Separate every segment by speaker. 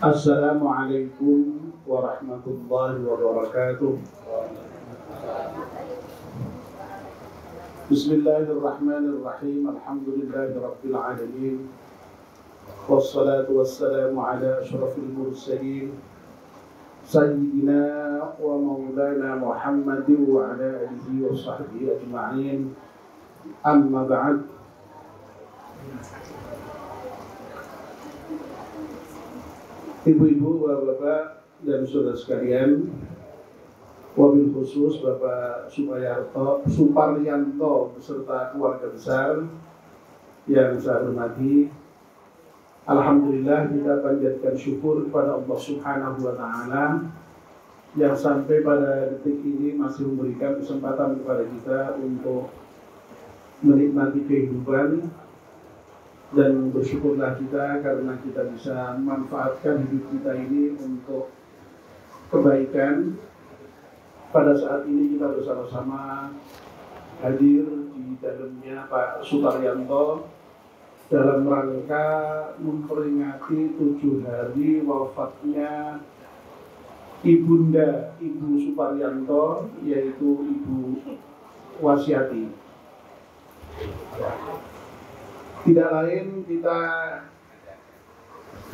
Speaker 1: Assalamualaikum warahmatullahi wabarakatuh. Bismillahirrahmanirrahim. Alhamdulillahi rabbil alamin. Wassalatu wassalamu ala asyrafil mursalin Sayyidina wa maulana Muhammadin wa ala alihi wa sahbihi ajma'in. Amma ba'd. Ibu-ibu, bapak-bapak, dan saudara sekalian, wabil khusus Bapak Suparyanto beserta keluarga besar yang saya hormati, alhamdulillah kita panjatkan syukur kepada Allah Subhanahu wa Ta'ala yang sampai pada detik ini masih memberikan kesempatan kepada kita untuk menikmati kehidupan. Dan bersyukurlah kita karena kita bisa memanfaatkan hidup kita ini untuk kebaikan. Pada saat ini kita bersama-sama hadir di dalamnya Pak Suparyanto dalam rangka memperingati 7 hari wafatnya Ibunda Ibu Suparyanto, yaitu Ibu Wasyati. Tidak lain, kita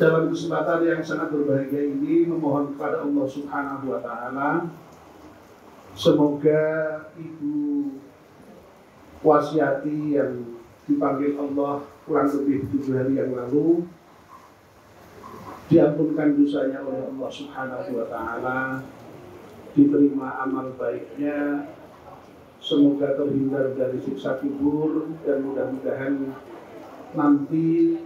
Speaker 1: dalam kesempatan yang sangat berbahagia ini memohon kepada Allah Subhanahu wa Ta'ala, semoga Ibu Wasyati yang dipanggil Allah kurang lebih 7 hari yang lalu diampunkan dosanya oleh Allah Subhanahu wa Ta'ala, diterima amal baiknya, semoga terhindar dari siksa kubur, dan mudah-mudahan nanti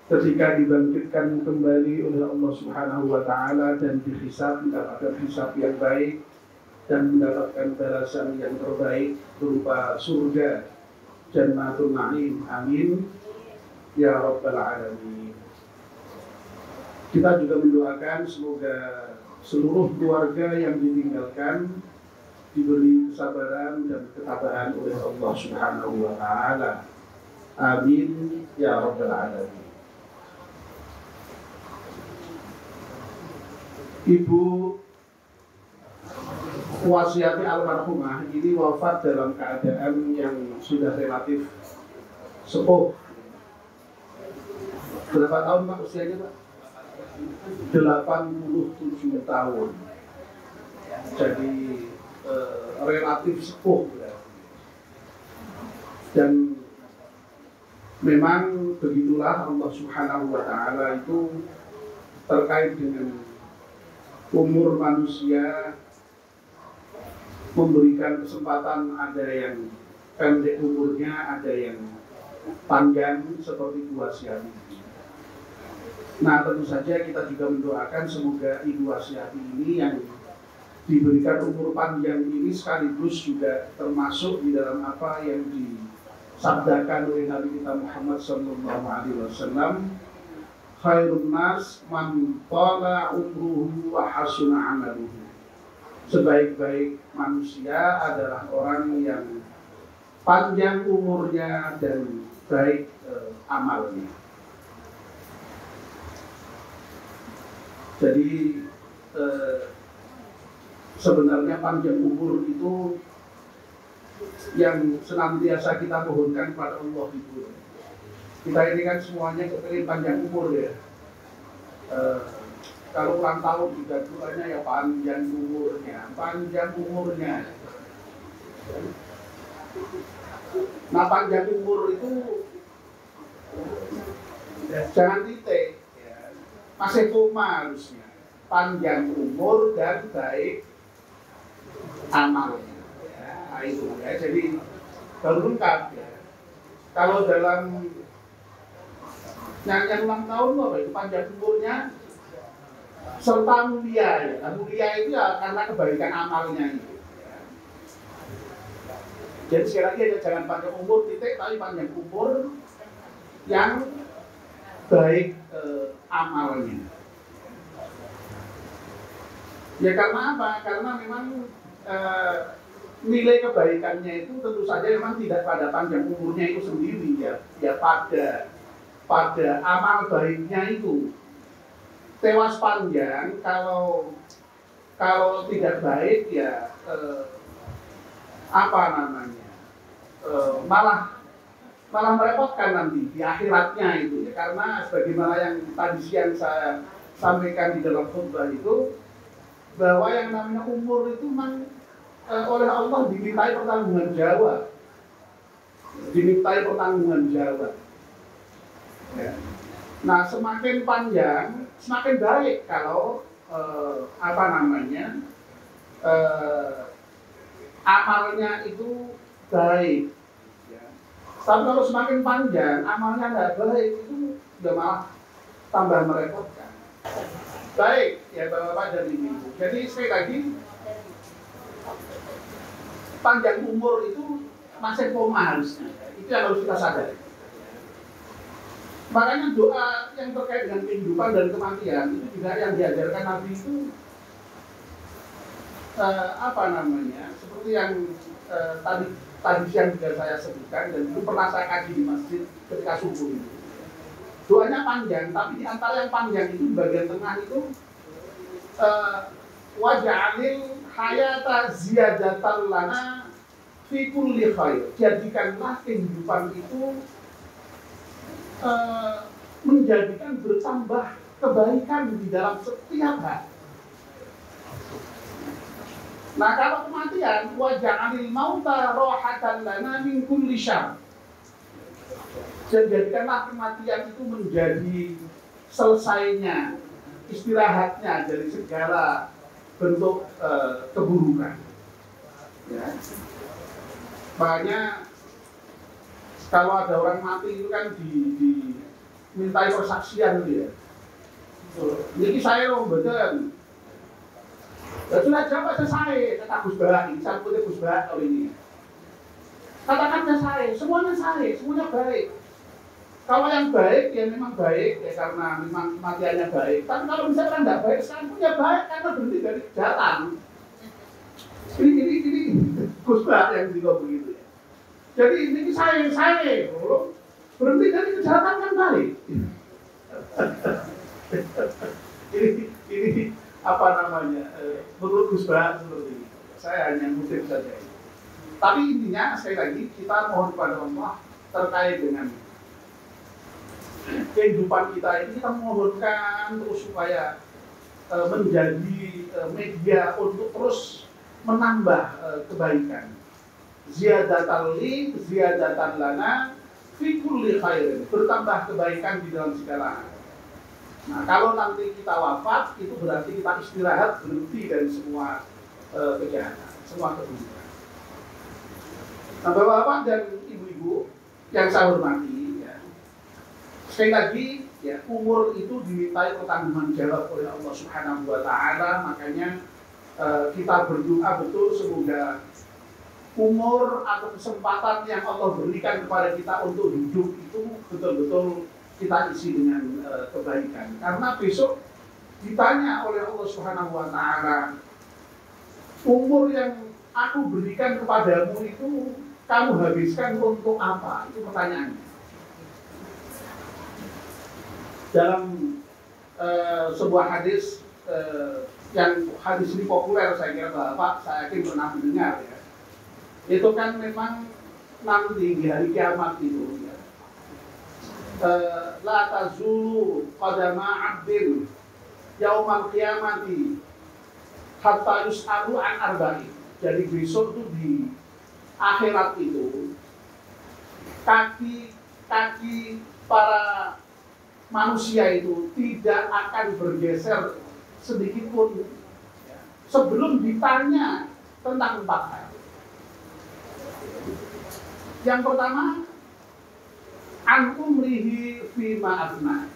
Speaker 1: ketika dibangkitkan kembali oleh Allah Subhanahu wa Ta'ala dan dihisab, mendapatkan hisab yang baik dan mendapatkan balasan yang terbaik berupa surga Jannatul Na'im. Amin ya rabbal alamin. Kita juga mendoakan semoga seluruh keluarga yang ditinggalkan diberi kesabaran dan ketabahan oleh Allah Subhanahu wa Ta'ala. Amin ya rabbal alamin. Ibu Wasyati almarhumah ini wafat dalam keadaan yang sudah relatif sepuh. Berapa tahun Pak usianya Pak? 87 tahun. Jadi relatif sepuh. Dan memang begitulah Allah Subhanahu wa Ta'ala itu terkait dengan umur manusia, memberikan kesempatan, ada yang pendek umurnya, ada yang panjang seperti Bu Wasyati. Nah, tentu saja kita juga mendoakan semoga Ibu Wasyati ini yang diberikan umur panjang ini sekaligus juga termasuk di dalam apa yang sabdakan oleh Nabi kita Muhammad sallallahu alaihi wasallam, khairun nas man tala umruhu wa hasuna amaluhu. Sebaik-baik manusia adalah orang yang panjang umurnya dan baik amalnya. Jadi sebenarnya panjang umur itu yang senantiasa kita mohonkan kepada Allah itu. Kita ini kan semuanya kepingin panjang umur ya. Kalau ulang tahun juga doanya ya panjang umurnya, panjang umurnya. Nah, panjang umur itu jangan titik, ya. Masih koma harusnya. Panjang umur dan baik amalnya. Nah, itu ya, jadi baru lengkap ya. Kalau dalam nyanyian ulang tahun apa itu panjang umurnya serta mulia ya. Nah, mulia itu ya karena kebaikan amalnya itu ya. Jadi sekali lagi ya, jangan panjang umur titik, tapi panjang umur yang baik amalnya. Ya karena apa? Karena memang nilai kebaikannya itu tentu saja memang tidak pada panjang umurnya itu sendiri ya pada amal baiknya itu. tewas panjang kalau tidak baik ya apa namanya malah merepotkan nanti di akhiratnya itu ya, karena sebagaimana yang tadi siang saya sampaikan di dalam khutbah itu bahwa yang namanya umur itu memang oleh Allah dimintai pertanggungan jawab, ya. Nah semakin panjang semakin baik kalau apa namanya amalnya itu baik. Tapi kalau semakin panjang amalnya nggak baik itu udah malah tambah merepotkan. Baik ya Bapak dan Ibu. Jadi sekali lagi panjang umur itu masih koma harusnya. Itu yang harus kita sadari. Makanya doa yang terkait dengan kehidupan dan kematian itu juga yang diajarkan Nabi itu apa namanya? Seperti yang tadi siang juga saya sebutkan dan itu pernah saya kaji di masjid ketika subuh itu. Doanya panjang, tapi di antara yang panjang itu bagian tengah itu waj'alil hayata ziyadatan lana fi kulli khair. Jadikanlah kehidupan itu menjadikan bertambah kebaikan di dalam setiap hal. Nah kalau kematian waj'alil mauta rohatan lana min kulli syarr. Jadikanlah kematian itu menjadi selesainya, istirahatnya dari segala bentuk keburukan. Ya. Makanya kalau ada orang mati itu kan dimintai persaksian dia. Jadi saya betul. Ya sudah jawab saya, kata Gus Bah, saya putih Gus Bah kalau ini. Katakan saya, semuanya baik. Kalau yang baik ya memang baik ya karena memang kematiannya baik. Tapi kalau misalkan tidak baik, sekarang punya baik karena berhenti dari kejahatan. Ini Gus Bah yang juga begitu ya. Jadi ini saya berhenti dari kejahatan kan baik. ini apa namanya? Menurut Gus Bah seperti ini. Saya hanya mengutip saja. Tapi intinya sekali lagi kita mohon kepada Allah terkait dengan kehidupan kita ini, kita mohonkan terus supaya menjadi media untuk terus menambah kebaikan. Ziyadatan li, ziyadatan lana, fi kulli khairin. Bertambah kebaikan di dalam segala hal. Nah, kalau nanti kita wafat, itu berarti kita istirahat, berhenti dari semua kejahatan, semua keburukan. Nah, Bapak-bapak dan Ibu-ibu yang saya hormati, ya, sekali lagi, ya, umur itu dimintai pertanggungan jawab oleh Allah Subhanahu Wa Taala. Makanya kita berdoa betul semoga umur atau kesempatan yang Allah berikan kepada kita untuk hidup itu betul-betul kita isi dengan kebaikan. Karena besok ditanya oleh Allah Subhanahu Wa Taala, umur yang aku berikan kepadamu itu kamu habiskan untuk apa? Itu pertanyaannya. Dalam sebuah hadis yang hadis ini populer, saya kira Bapak saya yakin pernah mendengar ya. Itu kan memang nanti di hari kiamat itu ya. La tazulu qadama 'abdin yaumal qiyamati hatta yus'alu an arba'in. Jadi besok itu di akhirat itu kaki para manusia itu tidak akan bergeser sedikit pun sebelum ditanya tentang 4 hal. Yang pertama, an umrihi fima afna.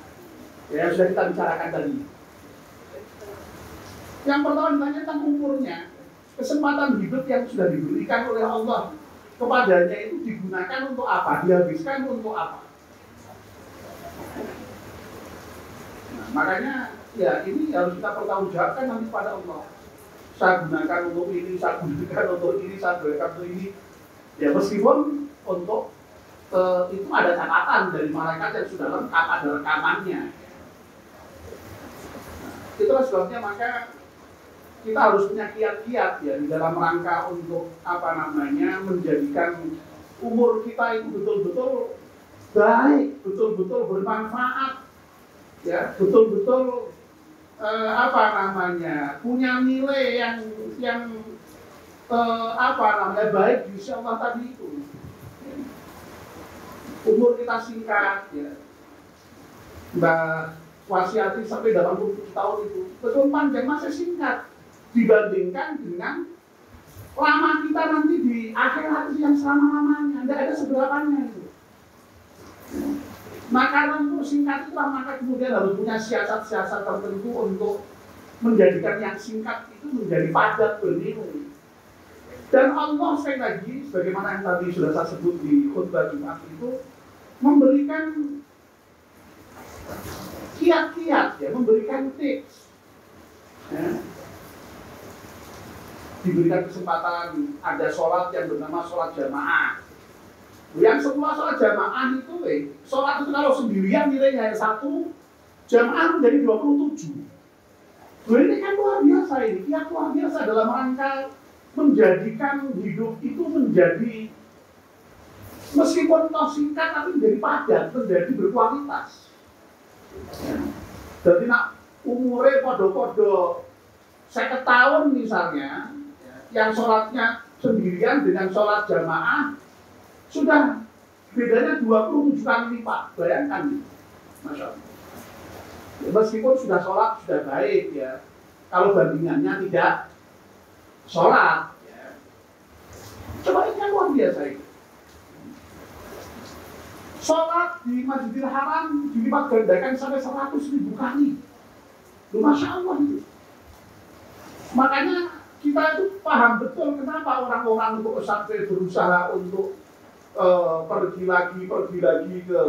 Speaker 1: Ya sudah kita bicarakan tadi. Yang pertama ditanya tentang umurnya. Kesempatan hidup yang sudah diberikan oleh Allah kepadanya itu digunakan untuk apa? Dihabiskan untuk apa? Nah, makanya ya ini harus kita pertanggungjawabkan nanti pada Allah. Saya gunakan untuk ini, saya gunakan untuk ini, saya gunakan untuk ini. Ya meskipun untuk itu ada catatan dari malaikat yang sudah lengkap, ada rekamannya. Itulah sebabnya maka kita harus punya kiat-kiat ya di dalam rangka untuk menjadikan umur kita itu betul-betul baik, betul-betul bermanfaat, ya, betul-betul punya nilai yang baik di sisi Allah tadi itu. Umur kita singkat, ya. Mbak Wasiati sampai 87 tahun itu betul panjang, masih singkat dibandingkan dengan lama kita nanti di akhirat yang selama-lamanya, tidak ada seberapanya itu. Maka untuk singkat itulah maka kemudian harus punya siasat-siasat tertentu untuk menjadikan yang singkat itu menjadi padat bernilai. Dan Allah sekali lagi, sebagaimana yang tadi sudah saya sebut di khutbah Jumat itu, memberikan kiat-kiat, ya, memberikan tips. Ya. Diberikan kesempatan ada sholat yang bernama sholat jamaah. Yang semua sholat jamaah itu, sholat itu kalau sendirian nilainya 1, jamaah menjadi 27. Ini kan luar biasa ini, kiat luar biasa dalam rangka menjadikan hidup itu menjadi meskipun toh singkat tapi menjadi padat, menjadi berkualitas. Ya. Jadi nak umure podo-podo 50 tahun misalnya, yang sholatnya sendirian dengan sholat jamaah sudah bedanya 27 kali lipat, bayangkan, Masya Allah. Meskipun sudah sholat sudah baik ya, kalau bandingannya tidak sholat, ya. Coba ini yang luar biasa itu. Sholat di Masjidil Haram dilipat gandakan sampai 100.000 kali. Masya Allah itu. Makanya kita itu paham betul kenapa orang-orang untuk sampai berusaha untuk pergi lagi ke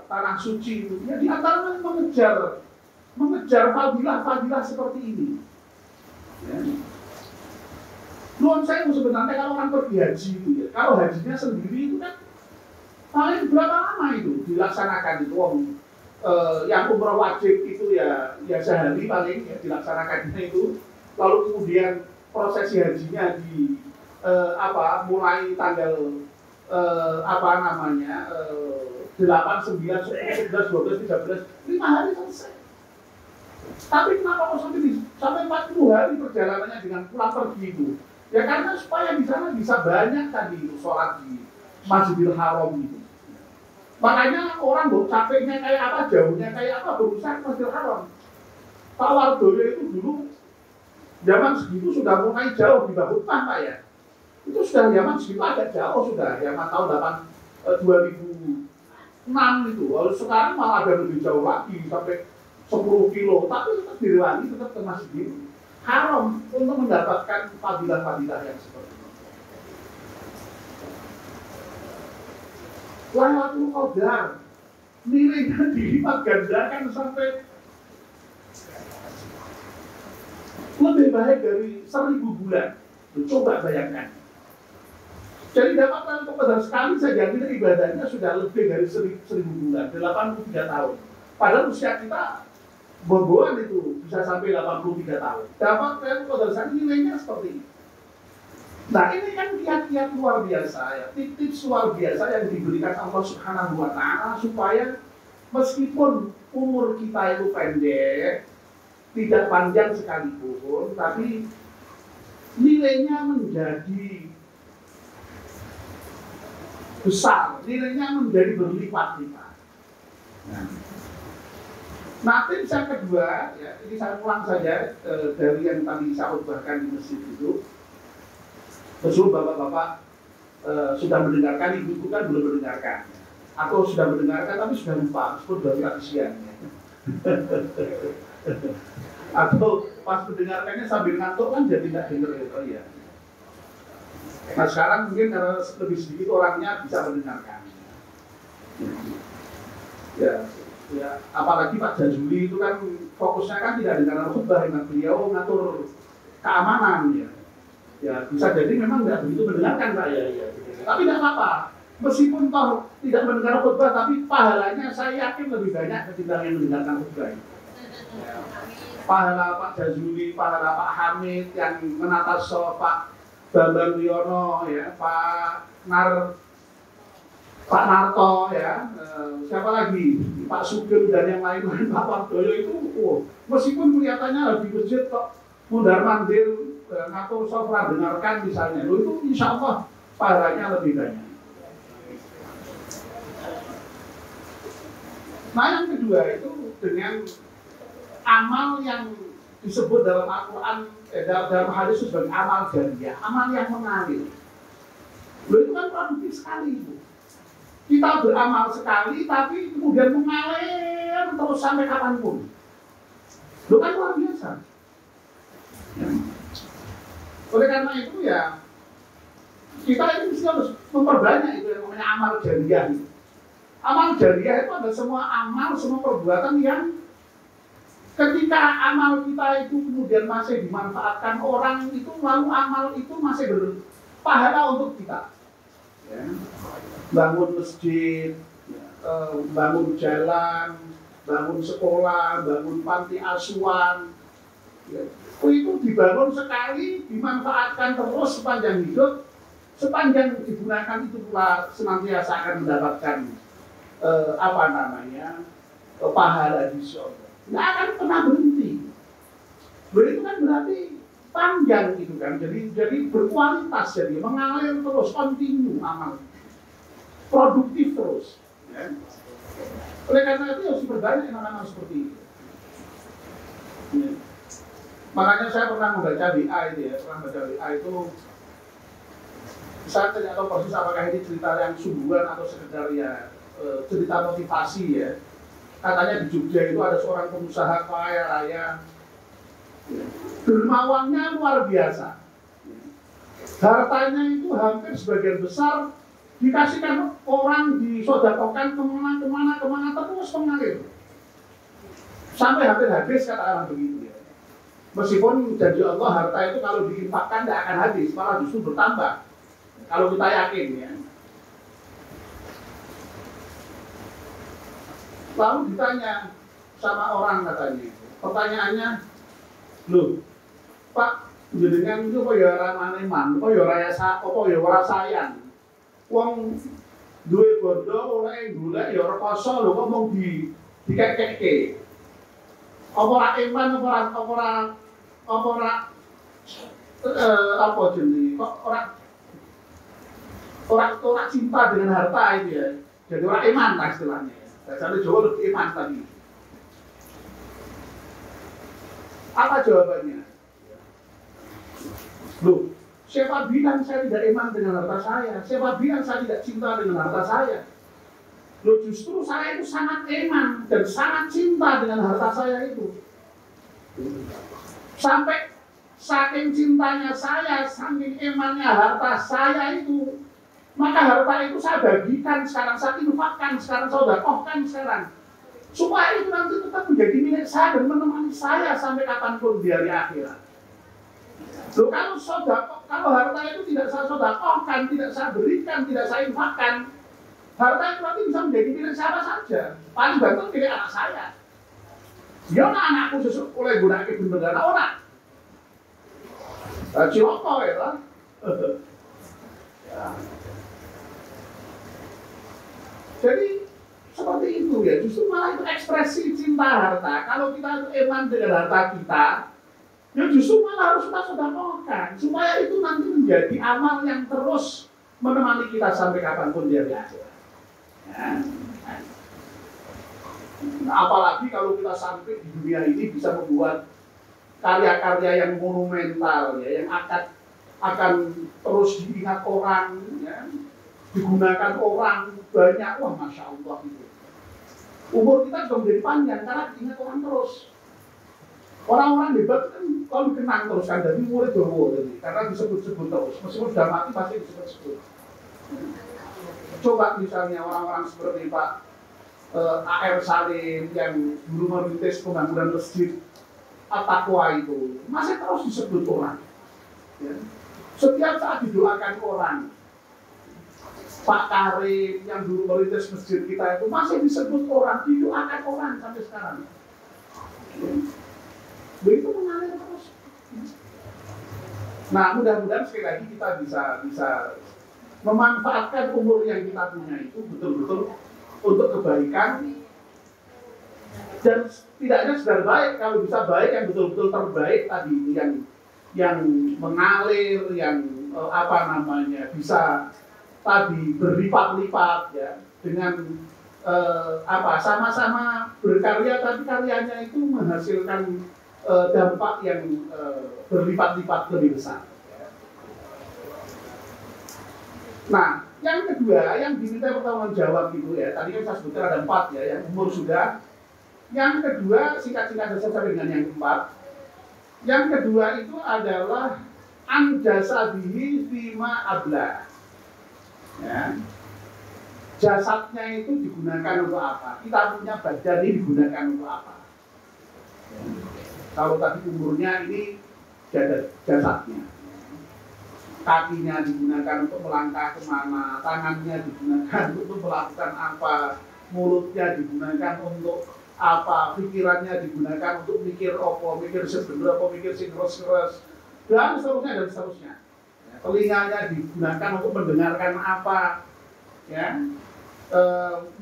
Speaker 1: tanah suci itu. Ya di antaranya mengejar fadilah seperti ini. Ya. Nuwun saya sebenarnya kalau orang pergi haji itu ya, kalau hajinya sendiri itu kan paling berapa lama itu dilaksanakan itu yang umrah wajib itu ya sehari paling ya dilaksanakannya itu, lalu kemudian prosesi hajinya di mulai tanggal 8, 9, 10, 11, 12, 13, 5 hari selesai. Tapi kenapa kok sampai 40 hari perjalanannya dengan pulang pergi itu? Ya karena supaya di sana bisa banyak tadi itu sholat di Masjidil Haram itu. Makanya orang capeknya kayak apa, jauhnya kayak apa, berusaha ke Masjidil Haram. Pak Wardoyo itu dulu zaman segitu sudah mulai jauh di Bahutmah, Pak ya. Itu sudah zaman segitu agak jauh sudah, zaman tahun 2006 itu. Lalu sekarang malah ada lebih jauh lagi sampai 10 kilo, tapi tetap direwangi, tetap ke Masjidil Haram untuk mendapatkan fadilah-fadilah yang seperti itu. Lailatul Qadar nilainya dilipat gandakan sampai lebih baik dari 1000 bulan. Coba bayangkan. Jadi dapat Lailatul Qadar sekali saja kita ibadahnya sudah lebih dari 1000 bulan, 83 tahun. Padahal usia kita boboan itu bisa sampai 83 tahun. Dapat Lailatul Qadar sekali nilainya seperti ini. Nah ini kan kiat-kiat luar biasa ya, tips luar biasa yang diberikan Allah Subhanahu wa Ta'ala supaya meskipun umur kita itu pendek, tidak panjang sekalipun, tapi nilainya menjadi besar, nilainya menjadi berlipat-lipat. Nah tips yang kedua, ya, ini saya ulang saja dari yang tadi saya khutbahkan di masjid itu. Betul bapak-bapak sudah mendengarkan, ibu-ibu kan belum mendengarkan, atau sudah mendengarkan tapi sudah lupa, meskipun baru lagi siang. Atau pas mendengarkannya sambil ngantuk kan jadi tidak dengar ya. Nah sekarang mungkin karena lebih sedikit orangnya bisa mendengarkan. Ya, apalagi Pak Jazuli itu kan fokusnya kan tidak dengar khutbah, beliau ngatur keamanan ya. Ya bisa jadi memang tidak begitu mendengarkan Pak ya. Tapi tidak apa-apa. Meskipun toh tidak mendengar khutbah, tapi pahalanya saya yakin lebih banyak ketimbang yang mendengarkan khutbah. Pahala Pak Jazuli, pahala Pak Hamid yang menata show, Pak Bambang Wiono, ya, Pak Narto, ya, siapa lagi, Pak Sugeng dan yang lain-lain, Pak Wardoyo itu, meskipun kelihatannya lebih masjid kok mundar mandir ngatur sofra dengarkan misalnya, itu insya Allah pahalanya lebih banyak. Nah yang kedua itu dengan amal yang disebut dalam Al-Quran, dalam hadis sebagai amal jariyah, amal yang mengalir. Loh itu kan produktif sekali itu. Kita beramal sekali tapi kemudian mengalir terus sampai kapanpun. Loh kan luar biasa. Ya. Oleh karena itu ya kita ini harus memperbanyak itu yang namanya amal jariyah. Amal jariyah itu ada semua amal, semua perbuatan yang ketika amal kita itu kemudian masih dimanfaatkan orang itu, lalu amal itu masih berpahala untuk kita. Ya. Bangun masjid, bangun jalan, bangun sekolah, bangun panti asuhan, ya. Itu dibangun sekali, dimanfaatkan terus sepanjang hidup, sepanjang digunakan itu pula senantiasa akan mendapatkan pahala di surga. Nggak akan pernah berhenti. Itu kan berarti panjang itu kan, jadi berkualitas, jadi mengalir terus, continue amal, produktif terus. Ya. Oleh karena itu harus diperbanyak amal-amal seperti itu. Ya. Makanya saya pernah membaca WA itu ya, saya tidak tahu persis apakah ini cerita yang sungguhan atau sekedar ya cerita motivasi ya. Katanya di Jogja itu ada seorang pengusaha kaya raya, dermawannya luar biasa. Hartanya itu hampir sebagian besar dikasihkan orang, disodakokan kemana terus mengalir. Sampai hampir habis, kata orang begitu ya. Meskipun janji Allah harta itu kalau diinfakkan tidak akan habis, malah justru bertambah. Kalau kita yakin ya. Lalu ditanya sama orang katanya, pertanyaannya, loh, Pak, jenengan itu kok ya ora maneman, kok ya ora sayang. Wong duwe bondo oleh golek ya ora koso lho, kok mung dikek-kekke. Apa ora iman, apa jenenge, kok ora cinta dengan harta itu ya. Jadi ora iman lah istilahnya. Dasarnya Jawa lebih iman tadi. Apa jawabannya? Loh, siapa bilang saya tidak iman dengan harta saya? Siapa bilang saya tidak cinta dengan harta saya? Loh, justru saya itu sangat iman dan sangat cinta dengan harta saya itu. Sampai saking cintanya saya, saking imannya harta saya itu, maka harta itu saya bagikan sekarang, saya infakkan sekarang, saya sedekahkan sekarang, supaya itu nanti tetap menjadi milik saya dan menemani saya sampai kapanpun di hari akhirat. Loh, kalau harta itu tidak saya sedekahkan, tidak saya berikan, tidak saya infakkan, harta itu nanti bisa menjadi milik siapa saja. Paling banter milik anak saya. Ya anakku sesuatu oleh gunakan bendera orang. Ciloko ya lah. Ya. Jadi seperti itu ya, justru malah itu ekspresi cinta harta. Kalau kita iman dengan harta kita, ya justru malah harus kita sedekahkan supaya itu nanti menjadi amal yang terus menemani kita sampai kapanpun di hari akhirat. Ya. Nah, apalagi kalau kita sampai di dunia ini bisa membuat karya-karya yang monumental ya, yang akan terus diingat orang ya, digunakan orang banyak, wah Masya Allah itu. Umur kita juga menjadi panjang karena diingat orang terus. Orang-orang hebat kan kalau dikenang terus kan, jadi umur itu karena disebut-sebut terus, meskipun sudah mati pasti disebut-sebut. Coba misalnya orang-orang seperti Pak A.R. Salim yang dulu merintis pembangunan masjid At-Taqwa itu masih terus disebut orang ya. Setiap saat didoakan orang. Pak Karim yang dulu merintis masjid kita itu masih disebut orang, didoakan orang sampai sekarang ya. Nah, mudah-mudahan sekali lagi kita bisa memanfaatkan umur yang kita punya itu betul-betul untuk kebaikan, dan tidak hanya sekedar baik, kalau bisa baik yang betul-betul terbaik tadi, yang mengalir, yang bisa tadi berlipat-lipat ya, dengan sama-sama berkarya, tapi karyanya itu menghasilkan dampak yang berlipat-lipat lebih besar. Nah, yang kedua yang diminta pertanggung jawab itu ya, tadi kan saya sebutkan ada 4 ya, yang umur sudah. Yang kedua, singkat-singkat saja sampai dengan yang keempat. Yang kedua itu adalah anjasabihi fima abla. Ya. Jasadnya itu digunakan untuk apa? Kita punya badan ini digunakan untuk apa? Ya. Kalau tadi umurnya ini jasadnya. Kakinya digunakan untuk melangkah kemana, tangannya digunakan untuk melakukan apa, mulutnya digunakan untuk apa, pikirannya digunakan untuk mikir apa, mikir sebener apa, mikir keras, dan seterusnya. Ya, telinganya digunakan untuk mendengarkan apa, ya,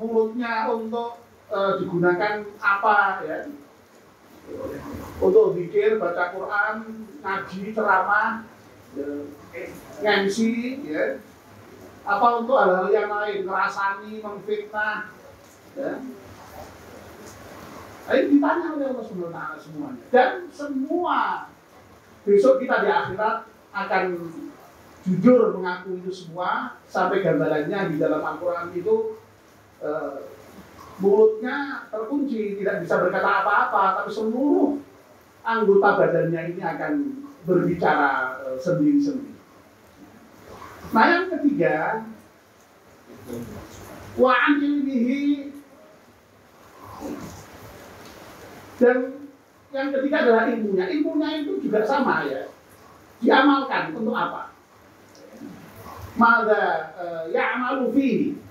Speaker 1: mulutnya untuk digunakan apa, ya, untuk zikir, baca Quran, ngaji, ceramah, ngemsi, ya, apa untuk hal-hal yang lain, ngerasani, memfitnah, ya. Ini ditanya oleh Allah SWT semuanya, dan semua besok kita di akhirat akan jujur mengaku itu semua, sampai gambarannya di dalam Al-Quran itu mulutnya terkunci, tidak bisa berkata apa-apa, tapi seluruh anggota badannya ini akan berbicara sendiri-sendiri. Nah, yang ketiga, wa'an ilmihi, dan yang ketiga adalah ilmunya. Ilmunya itu juga sama ya, diamalkan untuk apa? Mada ya'malu fihi.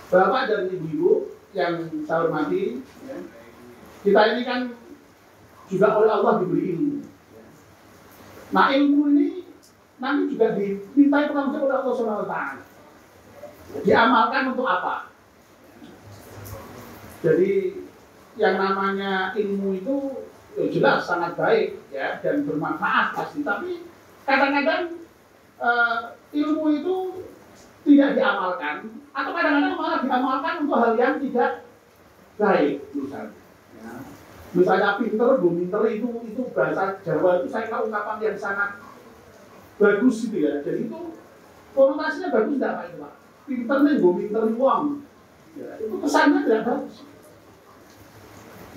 Speaker 1: Bapak dan ibu-ibu yang saya hormati, ya, kita ini kan juga oleh Allah diberi ilmu. Nah, ilmu ini nanti juga dimintai pertanggung oleh Allah SWT. Diamalkan untuk apa? Jadi yang namanya ilmu itu jelas sangat baik ya, dan bermanfaat pasti. Tapi kadang-kadang ilmu itu tidak diamalkan, atau kadang-kadang malah diamalkan untuk hal yang tidak baik, misalnya. Ya. Misalnya pinter, pinter itu bahasa Jawa itu saya kira ungkapan yang sangat bagus gitu ya. Jadi itu konotasinya bagus tidak Pak itu Pak? Pinter nih, pinter uang. Ya, itu kesannya tidak bagus.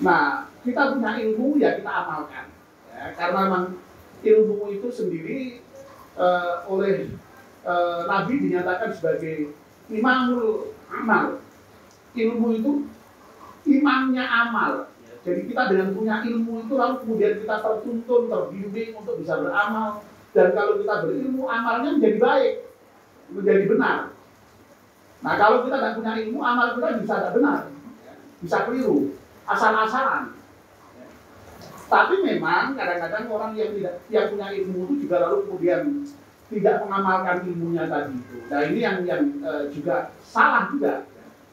Speaker 1: Nah, kita punya ilmu ya kita amalkan. Ya, karena memang ilmu itu sendiri oleh Nabi dinyatakan sebagai imamul amal. Ilmu itu imamnya amal. Jadi kita dengan punya ilmu itu lalu kemudian kita tertuntun, terbimbing untuk bisa beramal. Dan kalau kita berilmu, amalnya menjadi baik, menjadi benar. Nah, kalau kita tidak punya ilmu, amal kita bisa tidak benar, bisa keliru, asal-asalan. Tapi memang kadang-kadang orang yang punya ilmu itu juga lalu kemudian tidak mengamalkan ilmunya tadi itu. Nah, ini yang juga salah juga.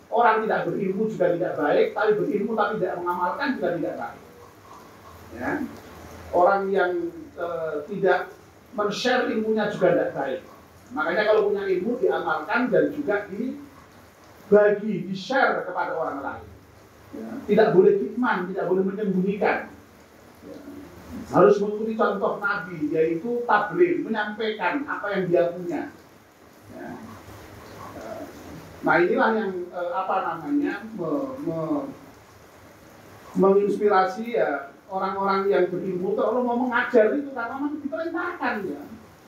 Speaker 1: Orang tidak berilmu juga tidak baik, tapi berilmu tapi tidak mengamalkan juga tidak baik. Ya. Orang yang tidak men-share ilmunya juga tidak baik. Makanya kalau punya ilmu diamalkan dan juga dibagi, di-share kepada orang lain. Ya. Tidak boleh kitman, tidak boleh menyembunyikan. Ya. Harus mengikuti contoh Nabi, yaitu tabligh, menyampaikan apa yang dia punya. Ya. Nah, inilah yang menginspirasi ya orang-orang yang berilmu terlalu mau mengajar itu, karena memang diperintahkan ya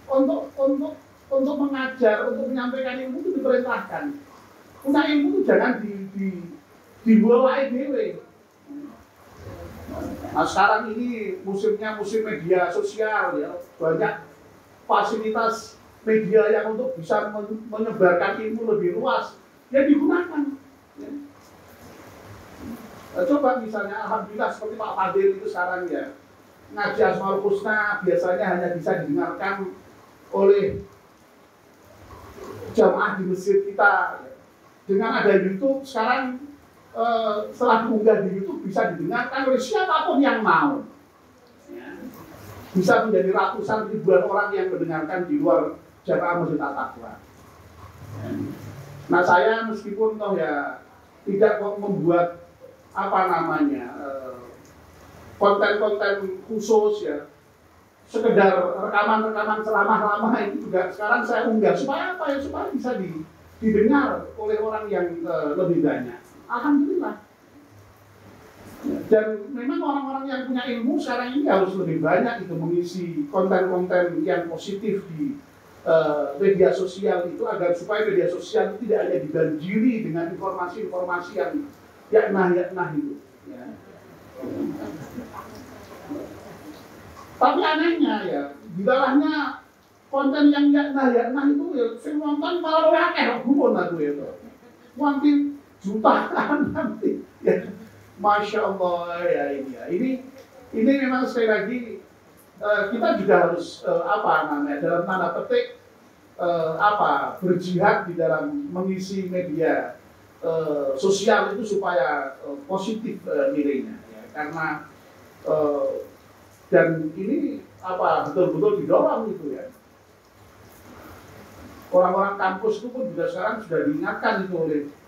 Speaker 1: untuk mengajar, untuk menyampaikan ilmu itu diperintahkan. Punya ilmu itu jangan dibawa dewe. Nah, sekarang ini musimnya musim media sosial ya, banyak fasilitas media yang untuk bisa menyebarkan ilmu lebih luas ya digunakan. Ya. Coba misalnya, alhamdulillah seperti Pak Fadil itu sekarang ya, ngaji Asmaul Husna biasanya hanya bisa didengarkan oleh jamaah di masjid kita. Dengan ada YouTube sekarang, setelah diunggah di YouTube bisa didengarkan oleh siapapun yang mau. Bisa menjadi ratusan ribuan orang yang mendengarkan di luar jamaah Masjid At-Taqwa. Nah, saya meskipun toh ya tidak membuat apa namanya konten-konten khusus ya, sekedar rekaman-rekaman ceramah-ceramah itu juga sekarang saya unggah supaya apa ya, supaya bisa didengar oleh orang yang lebih banyak. Alhamdulillah. Dan memang orang-orang yang punya ilmu sekarang ini harus lebih banyak itu mengisi konten-konten yang positif di media sosial itu, agar supaya media sosial itu tidak hanya dibanjiri dengan informasi-informasi yang yaknah itu. Ya. Tapi anehnya ya, di dalamnya konten yang yaknah itu ya, saya nonton malah akeh gumun aku ya. Nanti jutaan nanti. Ya. Masya Allah ya ini ya. Ini memang sekali lagi kita juga harus apa namanya, dalam tanda petik berjihad di dalam mengisi media sosial itu supaya positif nilainya ya. Karena dan ini betul-betul didorong gitu ya. Orang-orang kampus itu pun juga sekarang sudah diingatkan itu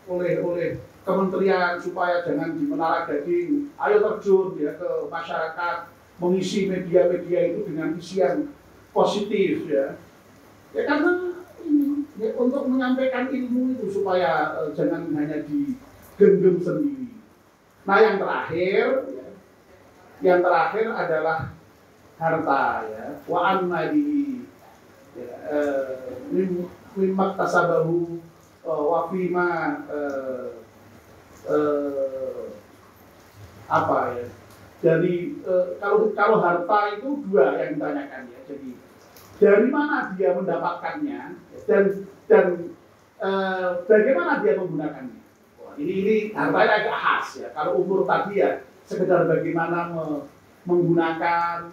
Speaker 1: oleh kementerian supaya jangan di menara gading, ayo terjun ya ke masyarakat, mengisi media-media itu dengan isi yang positif ya. Ya karena ini ya, untuk menyampaikan ilmu itu supaya jangan hanya digenggam sendiri. Nah yang terakhir adalah harta ya. Wa annadi mimma tasabahu wa fima Jadi kalau harta itu dua yang ditanyakan ya. Jadi dari mana dia mendapatkannya dan bagaimana dia menggunakannya. Ini hartanya agak khas ya. Kalau umur tadi ya sekedar bagaimana menggunakan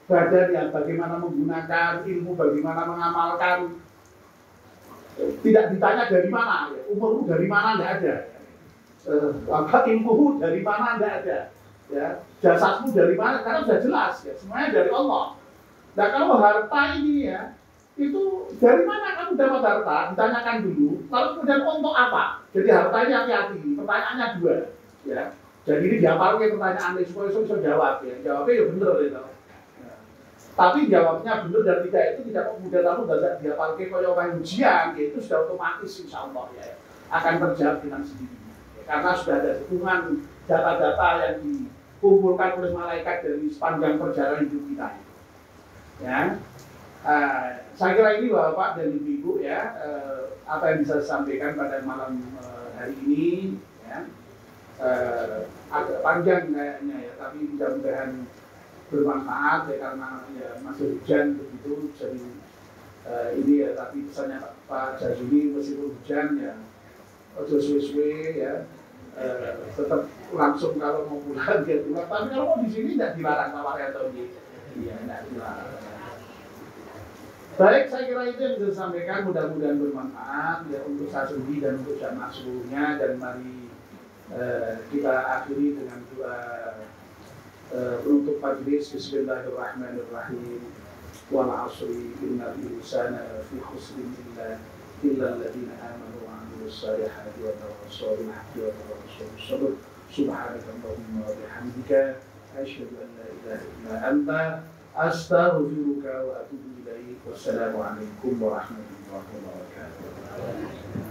Speaker 1: badan ya, bagaimana menggunakan ilmu, bagaimana mengamalkan. Tidak ditanya dari mana ya. Umurmu dari mana tidak ada. Ilmumu dari mana tidak ada. Ya, jasadmu dari mana? Karena sudah jelas ya, semuanya dari Allah. Nah kalau harta ini ya, itu dari mana kamu dapat harta? Ditanyakan dulu. Lalu kemudian untuk apa? Jadi hartanya hati-hati. Pertanyaannya dua. Ya, jadi ini dihafalkan pertanyaan supaya bisa jawab ya. Jawabnya ya bener itu. Ya. Tapi jawabnya bener dan tidak itu tidak kemudian lalu tidak dihafalkan kalau orang ujian, ya, itu sudah otomatis insya Allah ya akan terjawab dengan sendirinya. Ya, karena sudah ada dukungan data-data yang dikumpulkan oleh malaikat dari sepanjang perjalanan hidup kita. Ya, saya kira ini Bapak dan Ibu ya, apa yang bisa saya sampaikan pada malam hari ini ya, agak panjang kayaknya ya, tapi mudah-mudahan bermanfaat ya, karena ya masih hujan begitu. Jadi ini ya, tapi pesannya Pak Jazuli meskipun hujan ya ojo suwe-suwe ya, tetap langsung kalau mau pulang dia pulang. Tapi kalau mau di sini tidak dilarang Pak Waryanto ini. Iya, tidak dilarang. Baik, saya kira itu yang bisa saya sampaikan. Mudah-mudahan bermanfaat ya untuk saya sendiri dan untuk jamaah seluruhnya. Dan mari kita akhiri dengan doa penutup majelis. Bismillahirrahmanirrahim. Wal 'ashri innal insana fi khusrin illa alladziina aamanu wa 'amilus shalihati wa tawassaw bil haqqi wa tawassaw bis sabr. Subhanakallahumma wa bihamdika asyhadu an la ilaha illa anta astaghfiruka wa atubu ilaik. Wassalamualaikum warahmatullahi wabarakatuh.